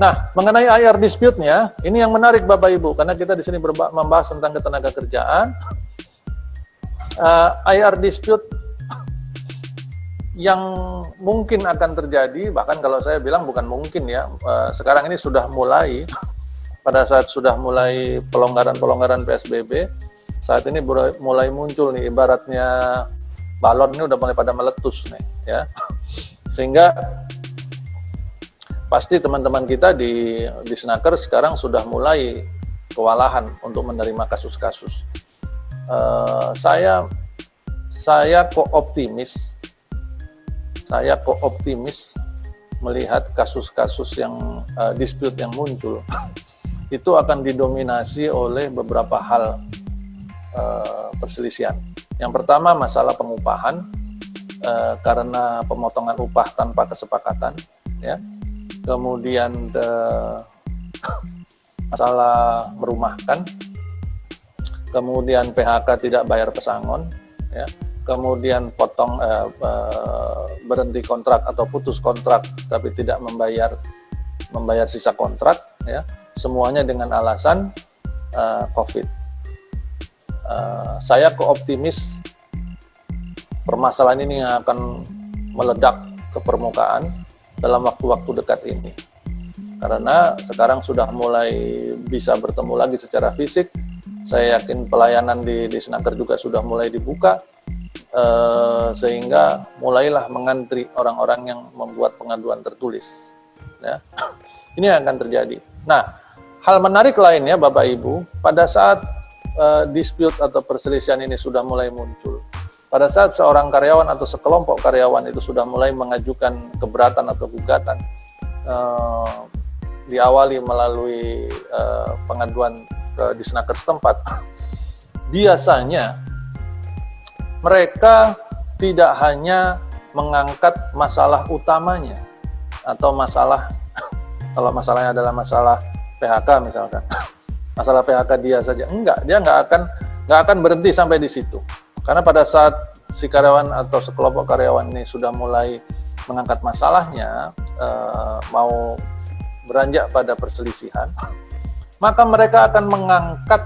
Nah, mengenai IR dispute-nya, ini yang menarik Bapak Ibu, karena kita di sini membahas tentang ketenaga kerjaan. IR dispute yang mungkin akan terjadi, bahkan kalau saya bilang bukan mungkin ya, sekarang ini sudah mulai, pada saat sudah mulai pelonggaran PSBB, saat ini mulai muncul nih, ibaratnya balon ini udah mulai pada meletus nih, ya. Sehingga pasti teman-teman kita di Snaker sekarang sudah mulai kewalahan untuk menerima kasus-kasus. Saya kok optimis melihat kasus-kasus yang dispute yang muncul itu akan didominasi oleh beberapa hal perselisihan. Yang pertama masalah pengupahan, karena pemotongan upah tanpa kesepakatan, ya. Kemudian masalah merumahkan, kemudian PHK tidak bayar pesangon, ya. Kemudian berhenti kontrak atau putus kontrak tapi tidak membayar sisa kontrak, ya. Semuanya dengan alasan COVID. Saya optimis permasalahan ini yang akan meledak ke permukaan dalam waktu-waktu dekat ini. Karena sekarang sudah mulai bisa bertemu lagi secara fisik. Saya yakin pelayanan di Snaker juga sudah mulai dibuka, sehingga mulailah mengantri orang-orang yang membuat pengaduan tertulis. Ya. Ini yang akan terjadi. Nah, hal menarik lainnya Bapak Ibu, pada saat dispute atau perselisihan ini sudah mulai muncul, pada saat seorang karyawan atau sekelompok karyawan itu sudah mulai mengajukan keberatan atau gugatan, diawali melalui pengaduan ke Disnaker setempat, biasanya mereka tidak hanya mengangkat masalah utamanya atau kalau masalahnya adalah masalah PHK misalkan, masalah PHK dia saja, dia nggak akan berhenti sampai di situ. Karena pada saat si karyawan atau sekelompok karyawan ini sudah mulai mengangkat masalahnya, mau beranjak pada perselisihan, maka mereka akan mengangkat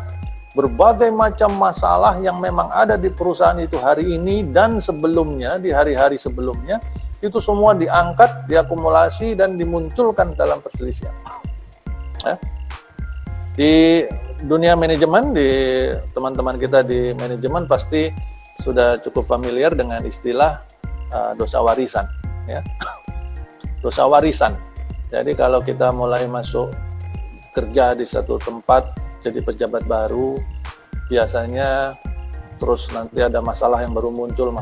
berbagai macam masalah yang memang ada di perusahaan itu hari ini dan sebelumnya, di hari-hari sebelumnya, itu semua diangkat, diakumulasi, dan dimunculkan dalam perselisihan. Ya. Di dunia manajemen, di teman-teman kita di manajemen pasti sudah cukup familiar dengan istilah dosa warisan, ya. Dosa warisan. Jadi kalau kita mulai masuk kerja di satu tempat jadi pejabat baru, biasanya terus nanti ada masalah yang baru muncul,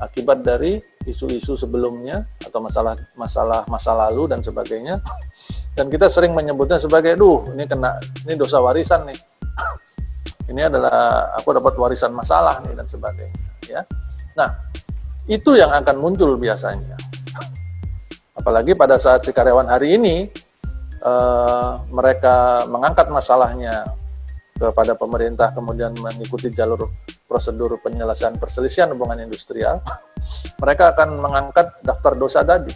akibat dari isu-isu sebelumnya atau masalah masa lalu dan sebagainya. Dan kita sering menyebutnya sebagai, ini dosa warisan nih. Ini adalah aku dapat warisan masalah nih dan sebagainya, ya. Nah, itu yang akan muncul biasanya. Apalagi pada saat si karyawan hari ini mereka mengangkat masalahnya kepada pemerintah, kemudian mengikuti jalur prosedur penyelesaian perselisihan hubungan industrial, mereka akan mengangkat daftar dosa tadi.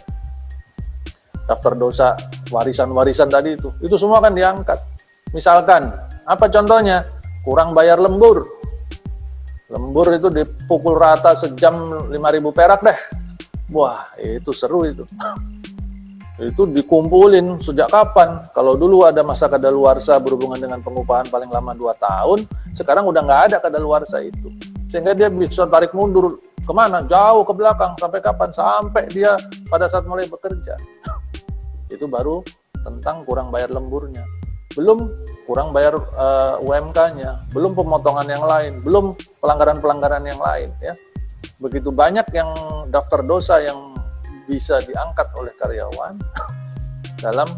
Daftar dosa warisan-warisan tadi itu semua akan diangkat. Misalkan, apa contohnya? Kurang bayar lembur. Lembur itu dipukul rata sejam 5.000 perak deh. Wah, itu seru itu. Itu dikumpulin sejak kapan? Kalau dulu ada masa kadaluarsa berhubungan dengan pengupahan paling lama 2 tahun, sekarang udah nggak ada kadaluarsa itu. Sehingga dia bisa tarik mundur kemana? Jauh ke belakang. Sampai kapan? Sampai dia pada saat mulai bekerja. Itu baru tentang kurang bayar lemburnya. Belum kurang bayar UMK-nya, belum pemotongan yang lain, belum pelanggaran-pelanggaran yang lain, ya. Begitu banyak yang daftar dosa yang bisa diangkat oleh karyawan dalam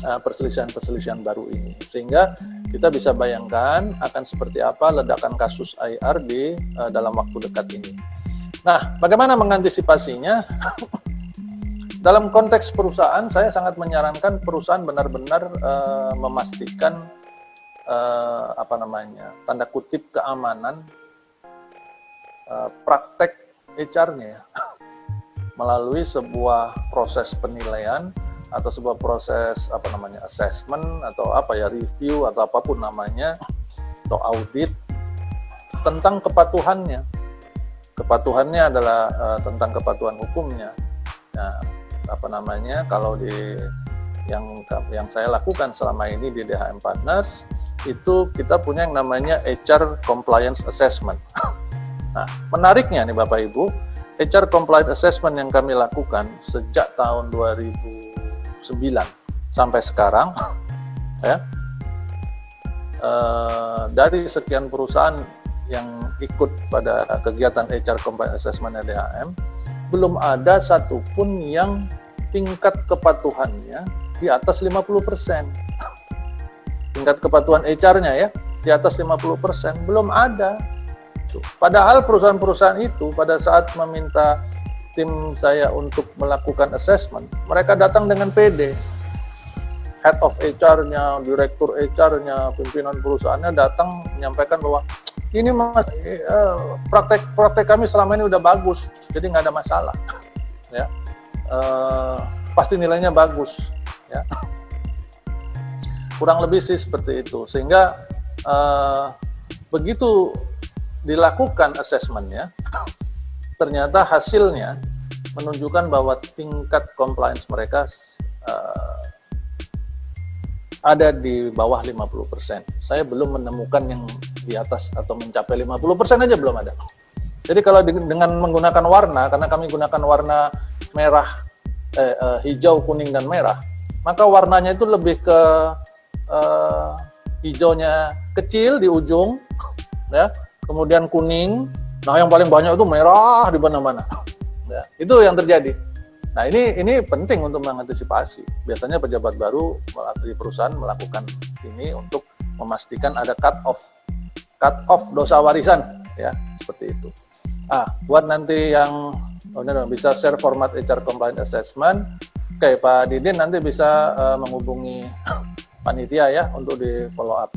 perselisihan-perselisihan baru ini. Sehingga kita bisa bayangkan akan seperti apa ledakan kasus IR di dalam waktu dekat ini. Nah, bagaimana mengantisipasinya? Dalam konteks perusahaan, saya sangat menyarankan perusahaan benar-benar memastikan tanda kutip keamanan praktek HR-nya melalui sebuah proses penilaian atau sebuah proses assessment atau review atau apapun namanya, atau audit tentang kepatuhannya. Kepatuhannya adalah tentang kepatuhan hukumnya. Nah, kalau di yang saya lakukan selama ini di DHM Partners itu kita punya yang namanya HR Compliance Assessment. Nah, menariknya nih Bapak Ibu, HR Compliance Assessment yang kami lakukan sejak tahun 2009 sampai sekarang, ya, dari sekian perusahaan yang ikut pada kegiatan HR Compliance Assessment DHM, belum ada satupun yang tingkat kepatuhannya di atas 50%. Tingkat kepatuhan HR-nya ya, di atas 50%, belum ada. Padahal perusahaan-perusahaan itu pada saat meminta tim saya untuk melakukan assessment, mereka datang dengan PD. Head of HR-nya, direktur HR-nya, pimpinan perusahaannya datang menyampaikan bahwa ini praktek kami selama ini udah bagus, jadi nggak ada masalah. Ya, pasti nilainya bagus. Ya, kurang lebih sih seperti itu. Sehingga begitu dilakukan assessment-nya, ternyata hasilnya menunjukkan bahwa tingkat compliance mereka ada di bawah 50%. Saya belum menemukan yang di atas atau mencapai 50% aja belum ada. Jadi kalau dengan menggunakan warna, karena kami gunakan warna merah, hijau, kuning, dan merah, maka warnanya itu lebih ke hijaunya kecil di ujung, ya, kemudian kuning, nah yang paling banyak itu merah di mana-mana. Ya, itu yang terjadi. Nah ini penting untuk mengantisipasi. Biasanya pejabat baru di perusahaan melakukan ini untuk memastikan ada cut off dosa warisan, ya, seperti itu. Buat nanti yang bisa share format HR Compliance Assessment, oke, Pak Didin nanti bisa menghubungi panitia ya untuk di follow up.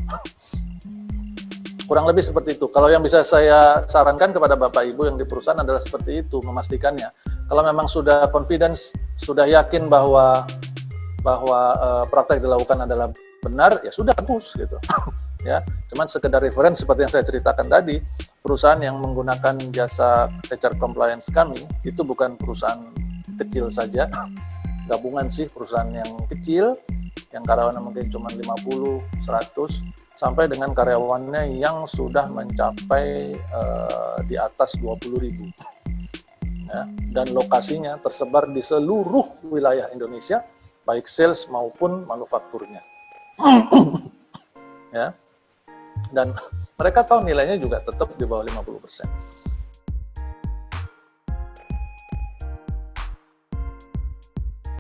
Kurang lebih seperti itu. Kalau yang bisa saya sarankan kepada Bapak Ibu yang di perusahaan adalah seperti itu, memastikannya. Kalau memang sudah confidence, sudah yakin bahwa praktek dilakukan adalah benar, ya sudah bagus gitu. Ya, cuman sekedar reference seperti yang saya ceritakan tadi, perusahaan yang menggunakan jasa HR compliance kami itu bukan perusahaan kecil saja, gabungan sih perusahaan yang kecil, yang karyawannya mungkin cuma 50, 100, sampai dengan karyawannya yang sudah mencapai di atas 20.000. Ya, dan lokasinya tersebar di seluruh wilayah Indonesia, baik sales maupun manufakturnya. Ya. Dan mereka tahu nilainya juga tetap di bawah 50%.